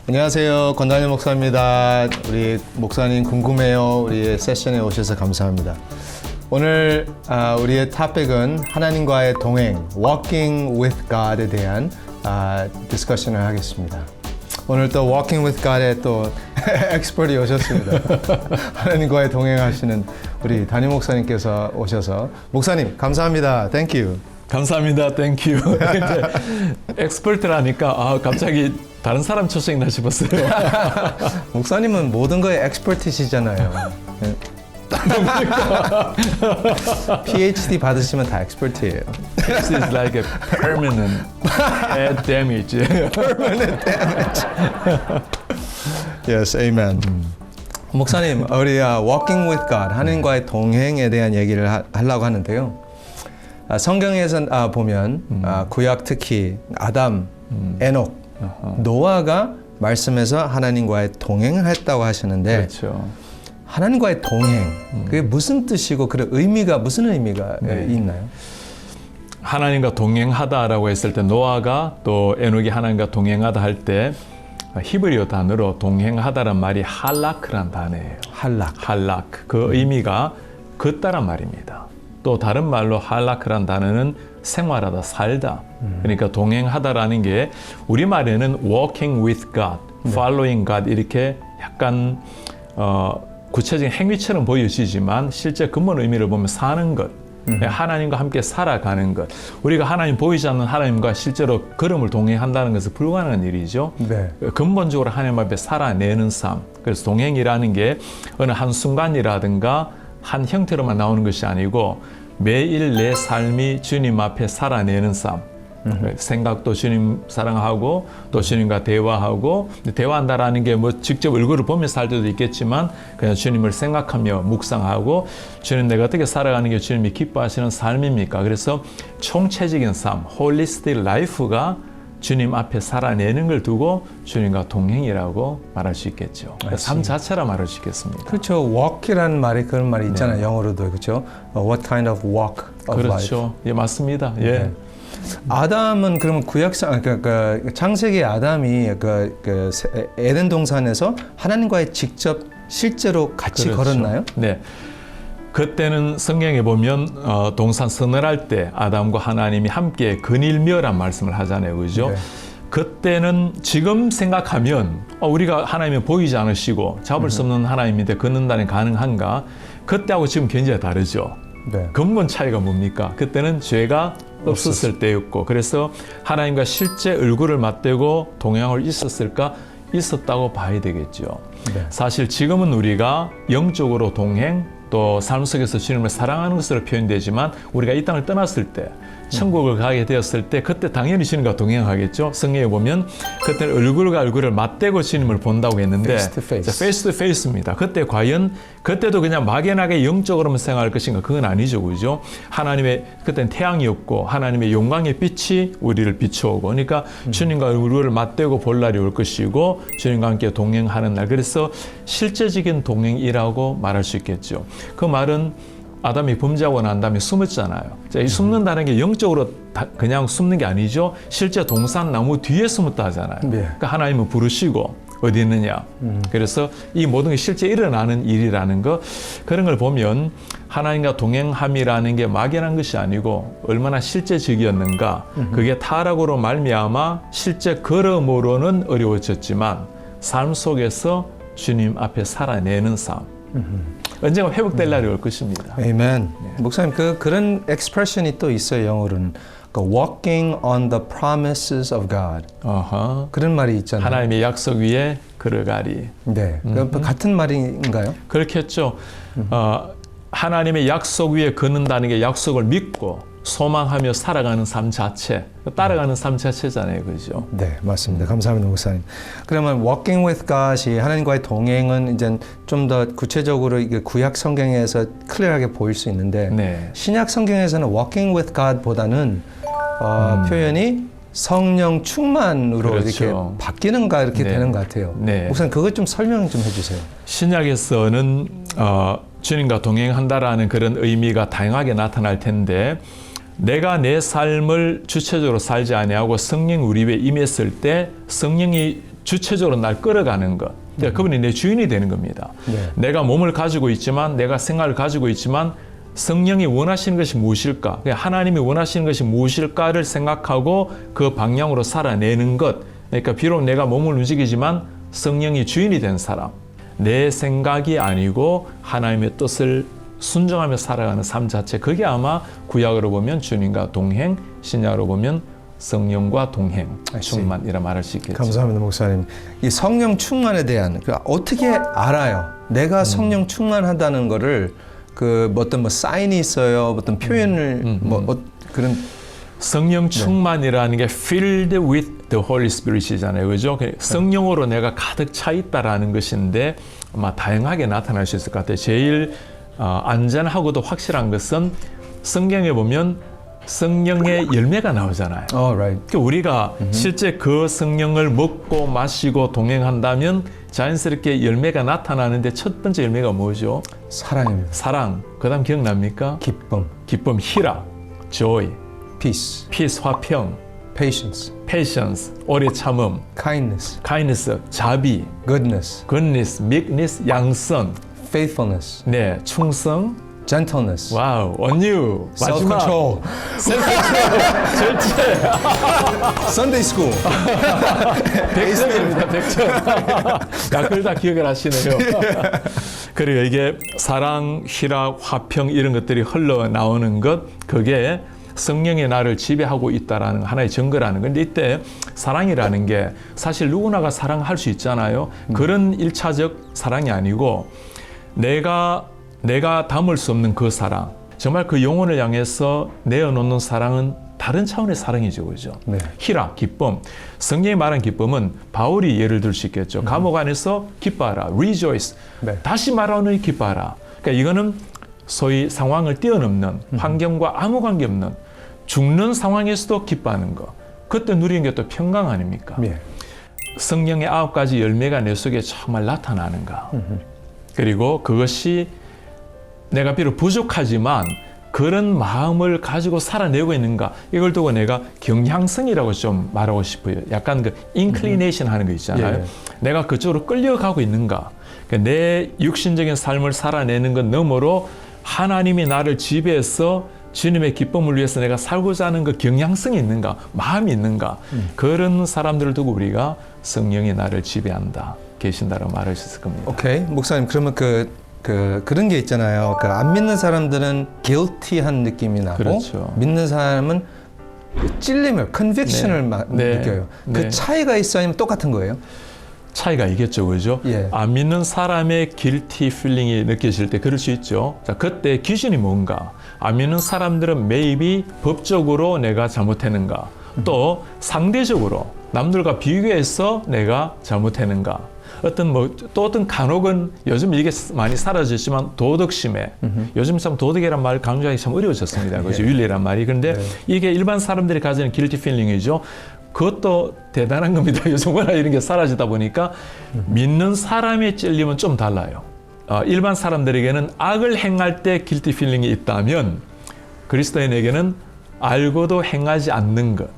안녕하세요. 권다니 목사입니다. 우리 목사님 궁금해요. 우리 세션에 오셔서 감사합니다. 오늘 우리의 토픽은 하나님과의 동행, Walking with God에 대한 디스커션을 하겠습니다. 오늘 또 Walking with God에 또 엑스퍼트이 오셨습니다. 하나님과의 동행하시는 우리 다니 목사님께서 오셔서 목사님 감사합니다. Thank you. 감사합니다. 땡큐. 엑스퍼트라니까 갑자기 다른 사람 초청이나 싶었어요. 목사님은 모든 거에 엑스퍼트시잖아요. PhD 받으시면 다 엑스퍼트예요. This is like a permanent head damage. Permanent damage. Yes, amen. 목사님, 우리 Walking with God, 하나님과의 동행에 대한 얘기를 하려고 하는데요. 성경에서 보면 구약 특히 아담, 에녹, 노아가 말씀에서 하나님과의 동행을 했다고 하시는데 그렇죠. 하나님과의 동행, 그게 무슨 뜻이고 무슨 의미가 있나요? 하나님과 동행하다라고 했을 때 노아가 또 에녹이 하나님과 동행하다 할 때 히브리어 단어로 동행하다란 말이 할라크란 단어예요. 할라크. 그 의미가 걷다란 말입니다. 또 다른 말로 할라크란 단어는 생활하다, 살다. 그러니까 동행하다라는 게 우리말에는 walking with God, following God 이렇게 약간 구체적인 행위처럼 보여지지만 실제 근본 의미를 보면 사는 것, 하나님과 함께 살아가는 것. 우리가 하나님 보이지 않는 하나님과 실제로 걸음을 동행한다는 것은 불가능한 일이죠. 네. 근본적으로 하나님 앞에 살아내는 삶. 그래서 동행이라는 게 어느 한 순간이라든가 한 형태로만 나오는 것이 아니고 매일 내 삶이 주님 앞에 살아내는 삶. 생각도 주님 사랑하고 또 주님과 대화하고, 대화한다라는 게 뭐 직접 얼굴을 보면서 할 때도 있겠지만 그냥 주님을 생각하며 묵상하고 주님 내가 어떻게 살아가는 게 주님이 기뻐하시는 삶입니까? 그래서 총체적인 삶, 홀리스틱 라이프가 주님 앞에 살아내는 걸 두고 주님과 동행이라고 말할 수 있겠죠. 삶 자체라 말할 수 있겠습니다. 그렇죠. walk이라는 말이 그런 말이 있잖아요. 네. 영어로도 그렇죠. What kind of walk of 그렇죠. life? 예, 맞습니다. 예. 네. 아담은 그러면 구약상 창세기 아담이 에덴 동산에서 하나님과의 직접 실제로 같이 그렇죠. 걸었나요? 네. 그때는 성경에 보면 동산 서늘할 때 아담과 하나님이 함께 근일묘란 말씀을 하잖아요. 그죠? 네. 그때는 지금 생각하면 우리가 하나님이 보이지 않으시고 잡을 수 없는 하나님인데 걷는다니 가능한가? 그때하고 지금 굉장히 다르죠. 네. 근본 차이가 뭡니까? 그때는 죄가 없었을 때였고, 그래서 하나님과 실제 얼굴을 맞대고 동행을 있었을까? 있었다고 봐야 되겠죠. 네. 사실 지금은 우리가 영적으로 동행, 또 삶 속에서 주님을 사랑하는 것으로 표현되지만 우리가 이 땅을 떠났을 때 천국을 가게 되었을 때 그때 당연히 주님과 동행하겠죠. 성경에 보면 그때는 얼굴과 얼굴을 맞대고 주님을 본다고 했는데 face to face입니다. 그때 과연 그때도 그냥 막연하게 영적으로만 생각할 것인가? 그건 아니죠. 그죠? 하나님의 그때는 태양이었고 하나님의 영광의 빛이 우리를 비추오고, 그러니까 주님과 얼굴을 맞대고 볼 날이 올 것이고 주님과 함께 동행하는 날. 그래서 실제적인 동행이라고 말할 수 있겠죠. 그 말은 아담이 범죄하고 난 다음에 숨었잖아요. 자, 이 숨는다는 게 영적으로 그냥 숨는 게 아니죠. 실제 동산 나무 뒤에 숨었다 하잖아요. 네. 그러니까 하나님은 부르시고 어디 있느냐. 그래서 이 모든 게 실제 일어나는 일이라는 거, 그런 걸 보면 하나님과 동행함이라는 게 막연한 것이 아니고 얼마나 실제적이었는가. 그게 타락으로 말미암아 실제 걸음으로는 어려워졌지만 삶 속에서 주님 앞에 살아내는 삶. 언젠가 회복될 날이 올 것입니다. 아멘. 네. 목사님, 그런 expression이 또 있어요. 영어로는 walking on the promises of God. 그런 말이 있잖아요. 하나님의 약속 위에 걸어가리. 네, 같은 말인가요? 그렇겠죠. 하나님의 약속 위에 걷는다는 게 약속을 믿고 소망하며 살아가는 삶 자체, 따라가는 삶 자체잖아요. 그죠? 네, 맞습니다. 감사합니다, 목사님. 그러면 walking with God이 하나님과의 동행은 이제 좀 더 구체적으로 이게 구약 성경에서 클리어하게 보일 수 있는데 네. 신약 성경에서는 walking with God보다는 표현이 성령 충만으로 그렇죠. 이렇게 바뀌는가 이렇게 네. 되는 것 같아요. 네. 목사님, 그것 좀 설명 좀 해주세요. 신약에서는 주님과 동행한다라는 그런 의미가 다양하게 나타날 텐데, 내가 내 삶을 주체적으로 살지 아니하고 성령 우리 위에 임했을 때 성령이 주체적으로 날 끌어가는 것. 그러니까 그분이 내 주인이 되는 겁니다. 네. 내가 몸을 가지고 있지만, 내가 생활을 가지고 있지만 성령이 원하시는 것이 무엇일까? 하나님이 원하시는 것이 무엇일까를 생각하고 그 방향으로 살아내는 것. 그러니까 비록 내가 몸을 움직이지만 성령이 주인이 된 사람. 내 생각이 아니고 하나님의 뜻을 순종하며 살아가는 삶 자체. 그게 아마 구약으로 보면 주님과 동행, 신약으로 보면 성령과 동행, 충만이라 말할 수 있겠죠. 감사합니다, 목사님. 이 성령 충만에 대한 어떻게 알아요? 내가 성령 충만하다는 거를 어떤 사인이 있어요, 어떤 표현을 그런 성령 충만이라는 게 filled with the Holy Spirit이잖아요, 그죠? 성령으로 내가 가득 차 있다라는 것인데 아마 다양하게 나타날 수 있을 것 같아요. 제일 안전하고도 확실한 것은 성경에 보면 성령의 열매가 나오잖아요. right. 그러니까 우리가 실제 그 성령을 먹고 마시고 동행한다면 자연스럽게 열매가 나타나는데 첫 번째 열매가 뭐죠? 사랑입니다. 사랑. 그다음 기억납니까? 기쁨, 기쁨, 희락, joy, peace, peace, 화평, patience, patience, 오래 참음, kindness, kindness, 자비, goodness, goodness, meekness, 양선, faithfulness, 네, 충성, gentleness, 와우, 온유, 마지막, self-control, 절제, Sunday school. 100점입니다, 100점. 약을 다 기억을 하시네요. 그리고 이게 사랑, 희락, 화평 이런 것들이 흘러나오는 것, 그게 성령이 나를 지배하고 있다라는 하나의 증거라는 건데, 이때 사랑이라는 게 사실 누구나가 사랑할 수 있잖아요. 그런 일차적 사랑이 아니고 내가 담을 수 없는 그 사랑, 정말 그 영혼을 향해서 내어놓는 사랑은 다른 차원의 사랑이죠, 그죠? 네. 희락, 기쁨. 성경이 말한 기쁨은 바울이 예를 들 수 있겠죠. 감옥 안에서 기뻐하라, rejoice. 네. 다시 말하노니 기뻐하라. 그러니까 이거는 소위 상황을 뛰어넘는, 환경과 아무 관계없는 죽는 상황에서도 기뻐하는 것. 그때 누리는 게 또 평강 아닙니까? 예. 성령의 9가지 열매가 내 속에 정말 나타나는가. 그리고 그것이 내가 비록 부족하지만 그런 마음을 가지고 살아내고 있는가. 이걸 두고 내가 경향성이라고 좀 말하고 싶어요. 약간 그 inclination 하는 거 있잖아요. 예. 내가 그쪽으로 끌려가고 있는가. 그러니까 내 육신적인 삶을 살아내는 것 너머로 하나님이 나를 지배해서 주님의 기쁨을 위해서 내가 살고자 하는 그 경향성이 있는가, 마음이 있는가. 그런 사람들을 두고 우리가 성령이 나를 지배한다, 계신다라고 말할 수 있을 겁니다. 오케이, 목사님, 그러면 그런 게 있잖아요. 안 믿는 사람들은 guilty한 느낌이 나고, 그렇죠. 믿는 사람은 찔림을, conviction을 느껴요. 그 네. 차이가 있어, 아니면 똑같은 거예요? 차이가 있겠죠, 그죠? 예. 안 믿는 사람의 guilty feeling이 느껴질 때 그럴 수 있죠. 자, 그때 기준이 뭔가? 안 믿는 사람들은 maybe 법적으로 내가 잘못했는가? 또 상대적으로 남들과 비교해서 내가 잘못했는가? 어떤 간혹은 요즘 이게 많이 사라졌지만 도덕심에, 요즘 참 도덕이란 말 강조하기 참 어려워졌습니다. 그죠? 윤리란 말이. 그런데 이게 일반 사람들이 가지는 guilty feeling이죠. 그것도 대단한 겁니다. 요즘 워낙 이런 게 사라지다 보니까 믿는 사람의 찔림은 좀 달라요. 일반 사람들에게는 악을 행할 때 guilty feeling이 있다면 그리스도인에게는 알고도 행하지 않는 것,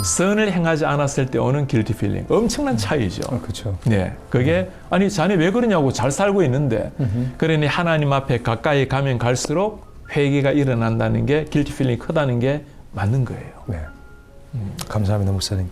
선을 행하지 않았을 때 오는 guilty feeling, 엄청난 차이죠. 그렇죠. 네, 그게 아니 자네 왜 그러냐고, 잘 살고 있는데. 그러니 하나님 앞에 가까이 가면 갈수록 회개가 일어난다는 게 guilty feeling이 크다는 게 맞는 거예요. 네. 감사합니다, 목사님.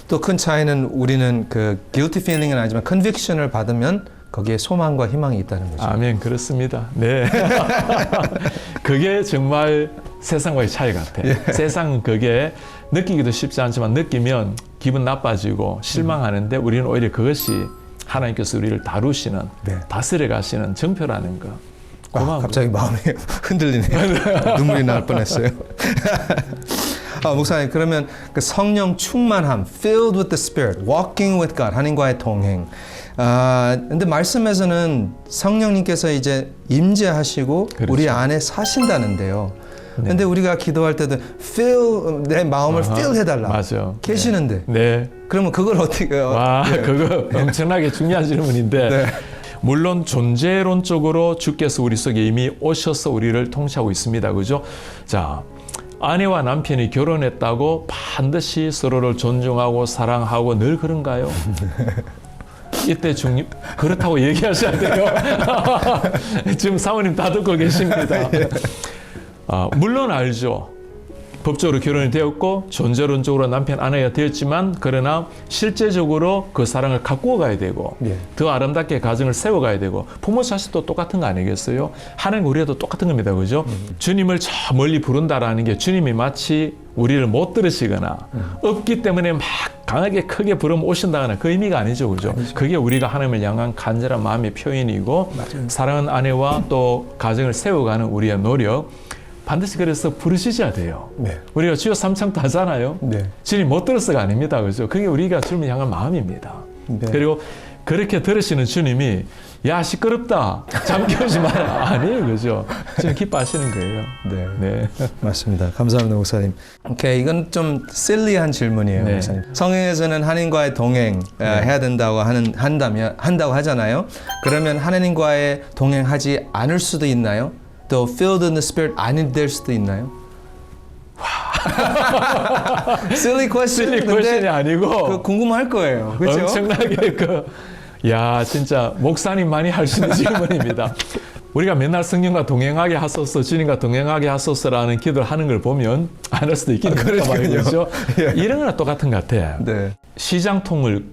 또 큰 차이는 우리는 그 guilty feeling은 아니지만 conviction을 받으면 거기에 소망과 희망이 있다는 거죠. 아멘, 그렇습니다. 네. 그게 정말 세상과의 차이 같아요. 예. 세상은 그게 느끼기도 쉽지 않지만 느끼면 기분 나빠지고 실망하는데 우리는 오히려 그것이 하나님께서 우리를 다루시는, 네. 다스려 가시는 정표라는 거. 갑자기 마음이 흔들리네요. 눈물이 날 뻔했어요. 목사님, 그러면 그 성령 충만함, filled with the Spirit, walking with God, 하나님과의 동행. 근데 말씀에서는 성령님께서 이제 임재하시고 그렇죠. 우리 안에 사신다는데요. 근데 우리가 기도할 때도 내 마음을 fill 해달라. 맞아. 계시는데. 네. 그러면 그걸 어떻게? 와, 그거 엄청나게 중요한 질문인데. 네. 물론 존재론적으로 주께서 우리 속에 이미 오셔서 우리를 통치하고 있습니다. 그죠? 자, 아내와 남편이 결혼했다고 반드시 서로를 존중하고 사랑하고 늘 그런가요? 이때 중립 그렇다고 얘기하셔야 돼요. 지금 사모님 다 듣고 계십니다. 물론 알죠. 법적으로 결혼이 되었고 존재론적으로 남편 아내가 되었지만 그러나 실제적으로 그 사랑을 갖고 가야 되고 더 아름답게 가정을 세워가야 되고 부모 자식도 똑같은 거 아니겠어요? 하나님 우리도 똑같은 겁니다. 그죠? 주님을 저 멀리 부른다라는 게 주님이 마치 우리를 못 들으시거나 없기 때문에 막 강하게 크게 부르면 오신다거나 그 의미가 아니죠. 그죠? 그게 우리가 하나님을 향한 간절한 마음의 표현이고 사랑하는 아내와 또 가정을 세워가는 우리의 노력 반드시 그래서 부르시셔야 돼요. 우리가 주여 삼창도 하잖아요. 주님 못 들었어가 아닙니다. 그죠? 그게 우리가 주님을 향한 마음입니다. 그리고 그렇게 들으시는 주님이 야 시끄럽다 잠 깨우지 마라 아니에요. 그죠? 주님 기뻐하시는 거예요. 네. 맞습니다. 감사합니다, 목사님. 오케이, 이건 좀 실리한 질문이에요, 목사님. 성경에서는 하나님과의 동행 해야 된다고 한다고 하잖아요. 그러면 하나님과의 동행하지 않을 수도 있나요? 또 filled in the spirit 아니 될 수도 있나요? silly question이 아니고 궁금할 거예요. 그렇죠? 엄청나게 진짜 목사님 많이 할 수 있는 질문입니다. 우리가 맨날 성령과 동행하게 하소서, 주님과 동행하게 하소서라는 기도를 하는 걸 보면 안 할 수도 있긴 합니다. 그렇죠? 이런 거랑 똑같은 것 같아요. 시장통을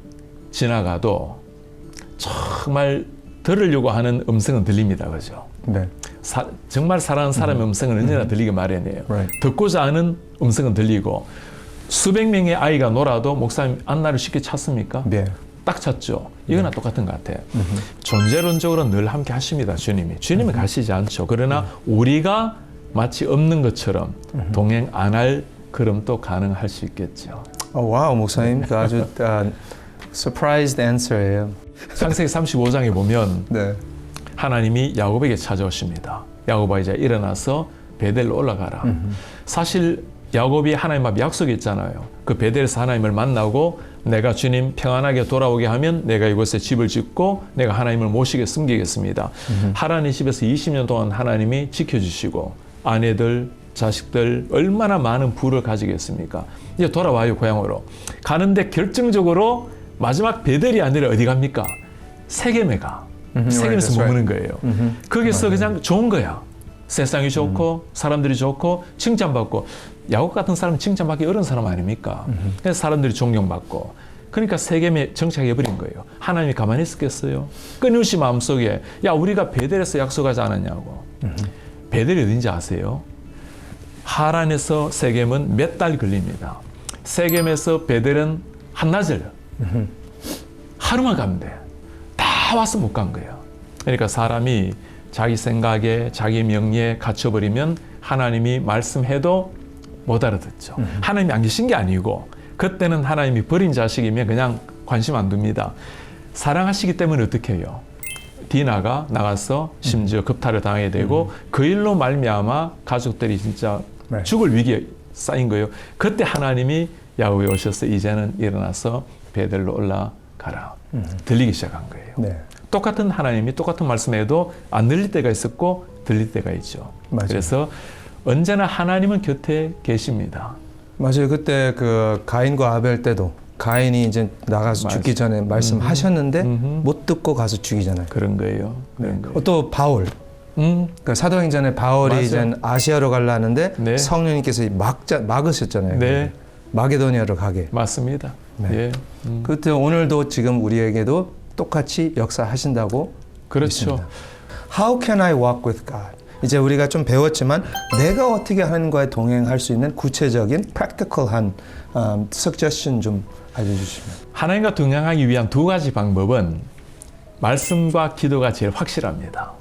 지나가도 정말 들으려고 하는 음성은 들립니다. 그죠? 정말 사랑하는 사람의 음성은 언제나 들리기 마련이에요. 듣고자 하는 음성은 들리고 수백 명의 아이가 놀아도 목사님 안나를 쉽게 찾습니까? 딱 찾죠. 이거나 똑같은 것 같아요. 존재론적으로 늘 함께 하십니다. 주님이 가시지 않죠. 그러나 우리가 마치 없는 것처럼 동행 안 할 그럼도 가능할 수 있겠죠. 와우, 목사님 아주 surprised answer예요. 창세기 35장에 보면 하나님이 야곱에게 찾아오십니다. 야곱아 이제 일어나서 베델로 올라가라. 사실 야곱이 하나님 앞에 약속했잖아요. 그 베델에서 하나님을 만나고 내가 주님 평안하게 돌아오게 하면 내가 이곳에 집을 짓고 내가 하나님을 모시게 섬기겠습니다. 하나님 집에서 20년 동안 하나님이 지켜주시고 아내들, 자식들 얼마나 많은 부를 가지겠습니까? 이제 돌아와요 고향으로. 가는데 결정적으로 마지막 베델이 아니라 어디 갑니까? 세겜에 가. 세겜에서 머무는 거예요. 거기서 그냥 좋은 거야. 세상이 좋고 사람들이 좋고 칭찬받고 야곱 같은 사람은 칭찬받기 어려운 사람 아닙니까? 그래서 사람들이 존경받고 그러니까 세겜에 정착해버린 거예요. 하나님이 가만히 있었겠어요? 끊임없이 마음속에 야 우리가 베델에서 약속하지 않았냐고. 베델이 어딘지 아세요? 하란에서 세겜은 몇 달 걸립니다. 세겜에서 베델은 한나절 하루만 가면 돼. 다 와서 못 간 거예요. 그러니까 사람이 자기 생각에 자기 명리에 갇혀버리면 하나님이 말씀해도 못 알아듣죠. 하나님이 안 계신 게 아니고 그때는 하나님이 버린 자식이면 그냥 관심 안 둡니다. 사랑하시기 때문에 어떻게 해요? 디나가 나가서 심지어 급탈을 당하게 되고 그 일로 말미암아 가족들이 진짜 죽을 위기에 쌓인 거예요. 그때 하나님이 야곱에 오셔서 이제는 일어나서 베델로 올라가라. 들리기 시작한 거예요. 똑같은 하나님이 똑같은 말씀해도 안 들릴 때가 있었고 들릴 때가 있죠. 그래서 언제나 하나님은 곁에 계십니다. 맞아요. 그때 그 가인과 아벨 때도 가인이 이제 나가서 죽기 전에 말씀하셨는데 못 듣고 가서 죽이잖아요. 그런 거예요. 또 바울. 그 사도행전에 바울이 이제 아시아로 가려는데 성령님께서 막으셨잖아요. 마게도니아로 가게. 맞습니다. 그때 오늘도 지금 우리에게도 똑같이 역사하신다고 그렇죠. 믿습니다. How can I walk with God? 이제 우리가 좀 배웠지만 내가 어떻게 하나님과의 동행할 수 있는 구체적인 practical한 suggestion 좀 알려주시면. 하나님과 동행하기 위한 두 가지 방법은 말씀과 기도가 제일 확실합니다.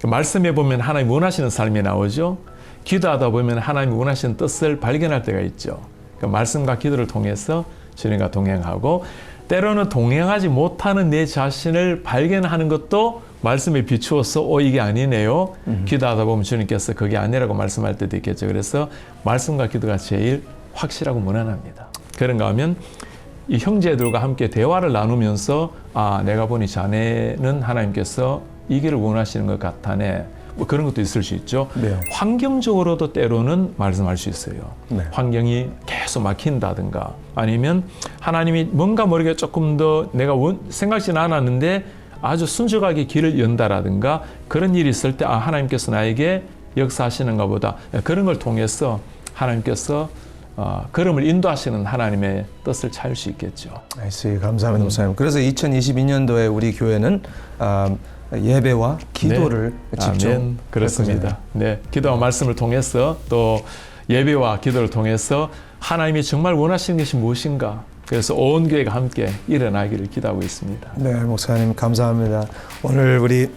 말씀에 보면 하나님 원하시는 삶이 나오죠. 기도하다 보면 하나님 원하시는 뜻을 발견할 때가 있죠. 그러니까 말씀과 기도를 통해서 주님과 동행하고 때로는 동행하지 못하는 내 자신을 발견하는 것도 말씀에 비추어서 이게 아니네요. 기도하다 보면 주님께서 그게 아니라고 말씀할 때도 있겠죠. 그래서 말씀과 기도가 제일 확실하고 무난합니다. 그런가 하면 이 형제들과 함께 대화를 나누면서 내가 보니 자네는 하나님께서 이 길을 원하시는 것 같다네. 뭐 그런 것도 있을 수 있죠. 네. 환경적으로도 때로는 말씀할 수 있어요. 네. 환경이 계속 막힌다든가 아니면 하나님이 뭔가 모르게 조금 더 내가 생각지는 않았는데 아주 순적하게 길을 연다라든가 그런 일이 있을 때 하나님께서 나에게 역사하시는가 보다. 그런 걸 통해서 하나님께서 걸음을 인도하시는 하나님의 뜻을 찾을 수 있겠죠. 감사합니다, 목사님. 그래서 2022년도에 우리 교회는 예배와 기도를 직접 아멘. 그렇습니다. 네, 기도와 말씀을 통해서 또 예배와 기도를 통해서 하나님이 정말 원하시는 것이 무엇인가. 그래서 온 교회가 함께 일어나기를 기도하고 있습니다. 네, 목사님 감사합니다. 오늘 우리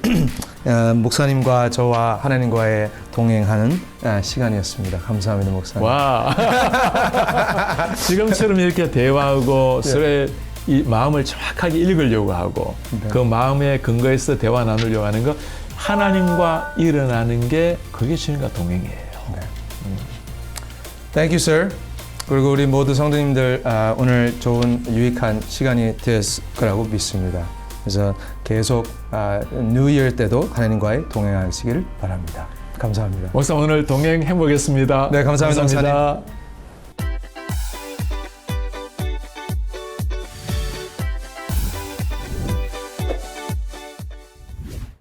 목사님과 저와 하나님과의 동행하는 시간이었습니다. 감사합니다, 목사님. 와, 지금처럼 이렇게 대화하고 서로의 이 마음을 정확하게 읽으려고 하고 그 마음에 근거해서 대화 나누려고 하는 거 하나님과 일어나는 게 그게 주님과 동행이에요. Thank you, sir. 그리고 우리 모두 성도님들 오늘 좋은 유익한 시간이 되었을 거라고 믿습니다. 그래서 계속 New Year 때도 하나님과의 동행하시기를 바랍니다. 감사합니다. 목사 오늘 동행해 보겠습니다. 네, 감사합니다. 감사합니다.